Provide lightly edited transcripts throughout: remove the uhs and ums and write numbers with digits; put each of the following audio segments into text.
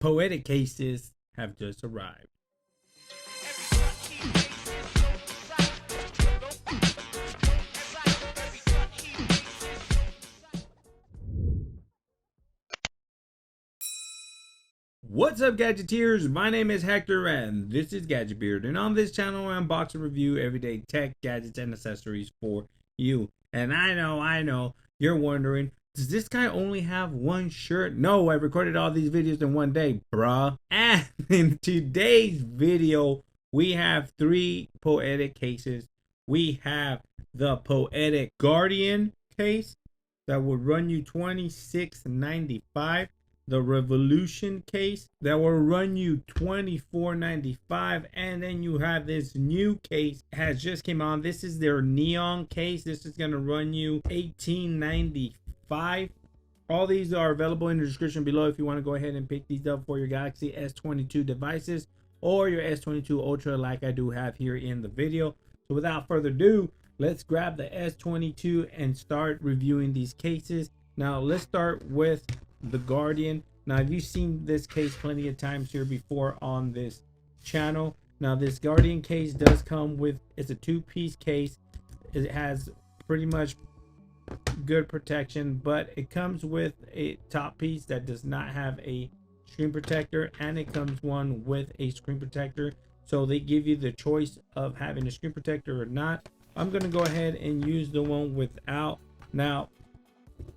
Poetic cases have just arrived. What's up, Gadgeteers? My name is Hector and this is Gadget Beard, and on this channel I unbox and review everyday tech, gadgets, and accessories for you. And I know, you're wondering, does this guy only have one shirt? No, I recorded all these videos in one day, bruh. And in today's video, we have 3 poetic cases. We have the Poetic Guardian case that will run you $26.95. The Revolution case that will run you $24.95, and then you have this new case has just came on. This is their Neon case. This is going to run you $18.95. All these are available in the description below if you want to go ahead and pick these up for your Galaxy S22 devices or your S22 Ultra like I do have here in the video. So without further ado, let's grab the S22 and start reviewing these cases. Now let's start with the Guardian. Now, have you seen this case plenty of times here before on this channel? Now, this Guardian case does come with, it's a 2-piece case. It has pretty much good protection, but it comes with a top piece that does not have a screen protector, and it comes one with a screen protector. So they give you the choice of having a screen protector or not. I'm going to go ahead and use the one without. Now,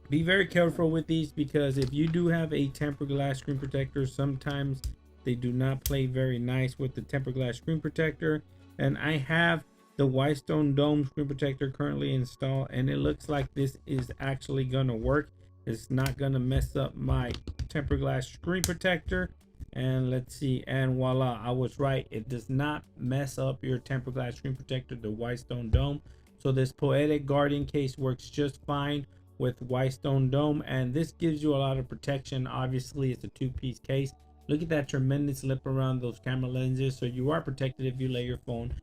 be very careful with these, because if you do have a tempered glass screen protector, sometimes they do not play very nice with the tempered glass screen protector. And I have the Whitestone Dome screen protector currently installed, and it looks like this is actually gonna work. It's not gonna mess up my tempered glass screen protector. And let's see, and voila, I was right. It does not mess up your tempered glass screen protector, the Whitestone Dome. So this Poetic Guardian case works just fine with Whitestone Dome, and this gives you a lot of protection. Obviously, it's a 2-piece case. Look at that tremendous lip around those camera lenses, so you are protected if you lay your phone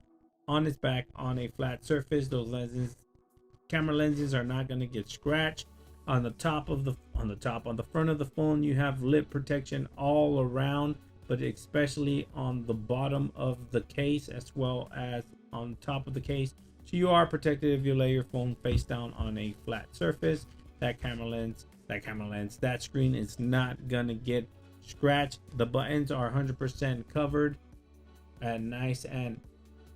on its back on a flat surface. Those lenses, camera lenses, are not going to get scratched. On the top of the on the front of the phone, you have lip protection all around, but especially on the bottom of the case as well as on top of the case. So you are protected if you lay your phone face down on a flat surface. That screen is not gonna get scratched. The buttons are 100% covered and nice and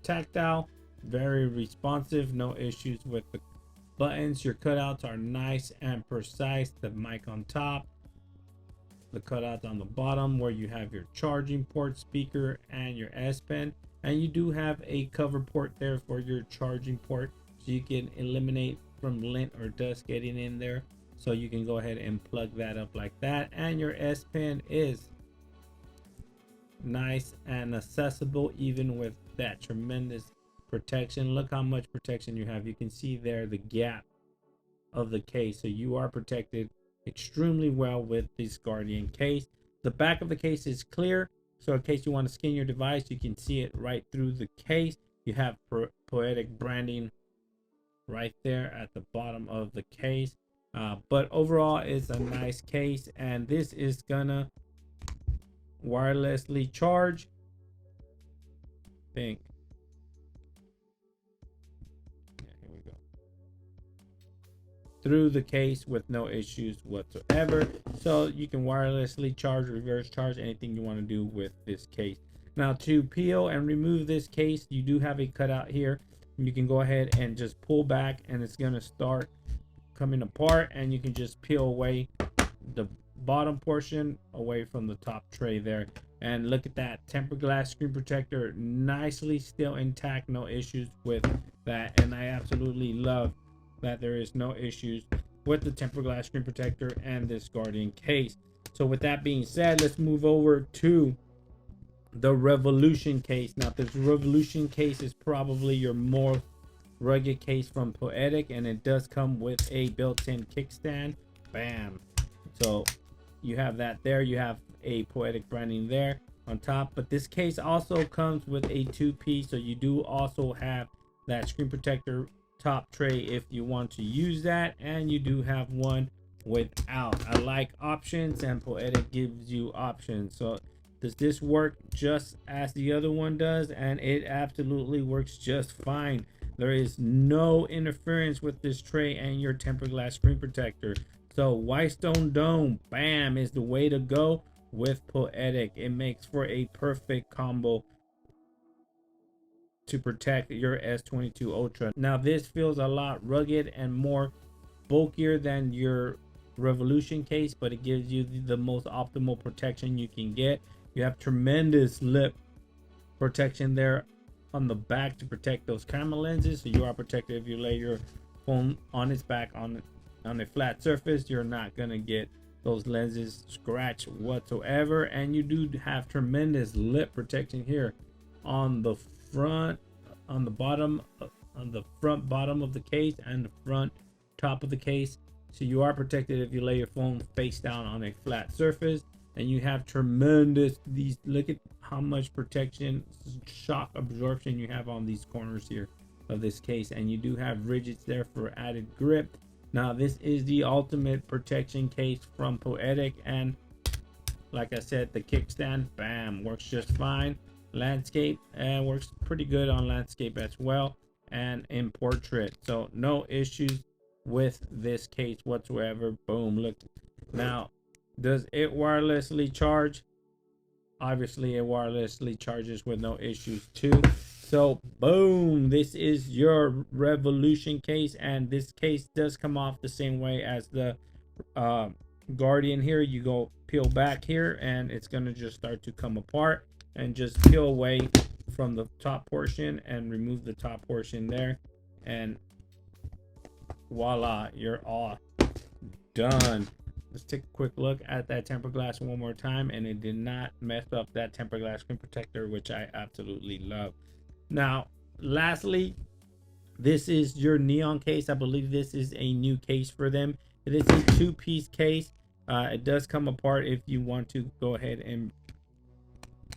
tactile, very responsive, no issues with the buttons. Your cutouts are nice and precise. The mic on top, the cutouts on the bottom where you have your charging port, speaker, and your S Pen. And you do have a cover port there for your charging port, so you can eliminate from lint or dust getting in there. So you can go ahead and plug that up like that. And your S Pen is nice and accessible, even with that tremendous protection. Look how much protection you have. You can see there the gap of the case. So you are protected extremely well with this Guardian case. The back of the case is clear, so in case you want to scan your device, you can see it right through the case. You have Poetic branding right there at the bottom of the case. But overall, it's a nice case, and this is gonna wirelessly charge. Here we go. Through the case with no issues whatsoever. So you can wirelessly charge, reverse charge, anything you want to do with this case. Now, to peel and remove this case, you do have a cutout here. You can go ahead and just pull back, and it's going to start coming apart, and you can just peel away the bottom portion away from the top tray there. And look at that tempered glass screen protector, nicely still intact, no issues with that. And I absolutely love that there is no issues with the tempered glass screen protector and this Guardian case. So with that being said, let's move over to the Revolution case. Now, this Revolution case is probably your more rugged case from Poetic, and it does come with a built-in kickstand. Bam! So you have that there. You have a Poetic branding there on top, but this case also comes with a 2-piece, so you do also have that screen protector top tray if you want to use that, and you do have one without. I like options, and Poetic gives you options. So does this work just as the other one does? And it absolutely works just fine. There is no interference with this tray and your tempered glass screen protector. So White Stone Dome, bam, is the way to go with Poetic. It makes for a perfect combo to protect your S22 Ultra. Now this feels a lot rugged and more bulkier than your Revolution case, but it gives you the most optimal protection you can get. You have tremendous lip protection there on the back to protect those camera lenses, so you are protected. If you lay your phone on its back on a flat surface, you're not gonna get those lenses scratch whatsoever. And you do have tremendous lip protection here on the front, on the bottom, on the front bottom of the case and the front top of the case. So you are protected if you lay your phone face down on a flat surface. And you have tremendous, look at how much protection, shock absorption you have on these corners here of this case. And you do have ridges there for added grip. Now this is the ultimate protection case from Poetic, and like I said, the kickstand, bam, works just fine. Landscape, and works pretty good on landscape as well, and in portrait. So no issues with this case whatsoever. Boom, look. Now, does it wirelessly charge? Obviously it wirelessly charges with no issues too. So boom, this is your Revolution case, and this case does come off the same way as the Guardian here. You go peel back here and it's gonna just start to come apart, and just peel away from the top portion and remove the top portion there, and voila, you're all done. Let's take a quick look at that tempered glass one more time, and it did not mess up that tempered glass screen protector, which I absolutely love. Now lastly, this is your Neon case. I believe this is a new case for them. It is a two-piece case. It does come apart if you want to go ahead and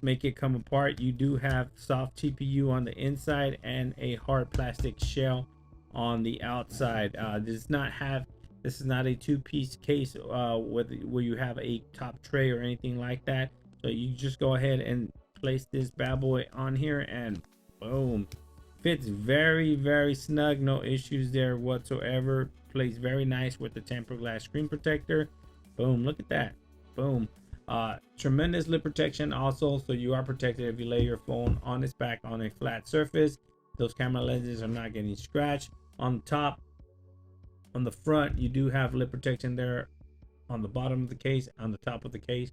make it come apart. You do have soft TPU on the inside and a hard plastic shell on the outside. This is not a two-piece case where you have a top tray or anything like that. So you just go ahead and place this bad boy on here, and boom, fits very, very snug. No issues there whatsoever. Plays very nice with the tempered glass screen protector. Boom, look at that. Boom. Tremendous lip protection also, so you are protected if you lay your phone on its back on a flat surface. Those camera lenses are not getting scratched. On top, on the front, you do have lip protection there on the bottom of the case, on the top of the case,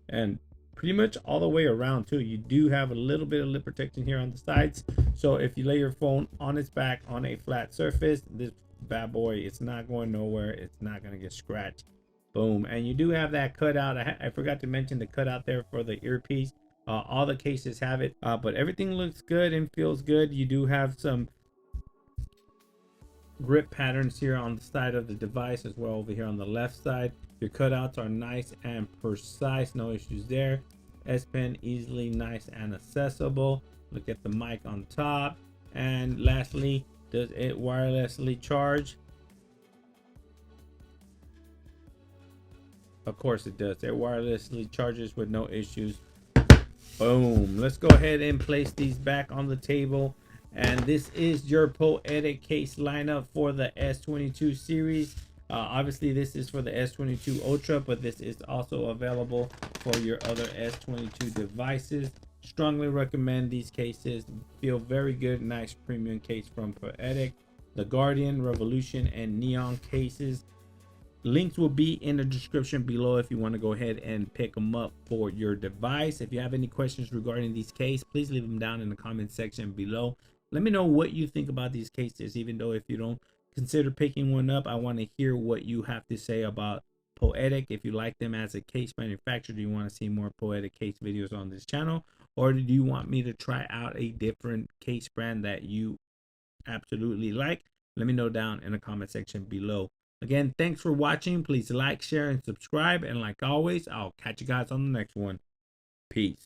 and pretty much all the way around too. You do have a little bit of lip protection here on the sides, so if you lay your phone on its back on a flat surface, this bad boy, it's not going nowhere. It's not going to get scratched. Boom. And you do have that cutout. I forgot to mention the cutout there for the earpiece. All the cases have it, but everything looks good and feels good. You do have some grip patterns here on the side of the device as well, over here on the left side. Your cutouts are nice and precise, no issues there. S Pen easily nice and accessible. Look at the mic on top. And lastly, does it wirelessly charge? Of course it does. It wirelessly charges with no issues. Boom. Let's go ahead and place these back on the table. And this is your Poetic case lineup for the S22 series. Obviously this is for the S22 Ultra, but this is also available for your other S22 devices. Strongly recommend these cases. Feel very good. Nice premium case from Poetic. The Guardian, Revolution, and Neon cases. Links will be in the description below if you want to go ahead and pick them up for your device. If you have any questions regarding these cases, please leave them down in the comment section below. Let me know what you think about these cases. Even though if you don't consider picking one up, I want to hear what you have to say about Poetic. If you like them as a case manufacturer, do you want to see more Poetic case videos on this channel? Or do you want me to try out a different case brand that you absolutely like? Let me know down in the comment section below. Again, thanks for watching. Please like, share, and subscribe. And like always, I'll catch you guys on the next one. Peace.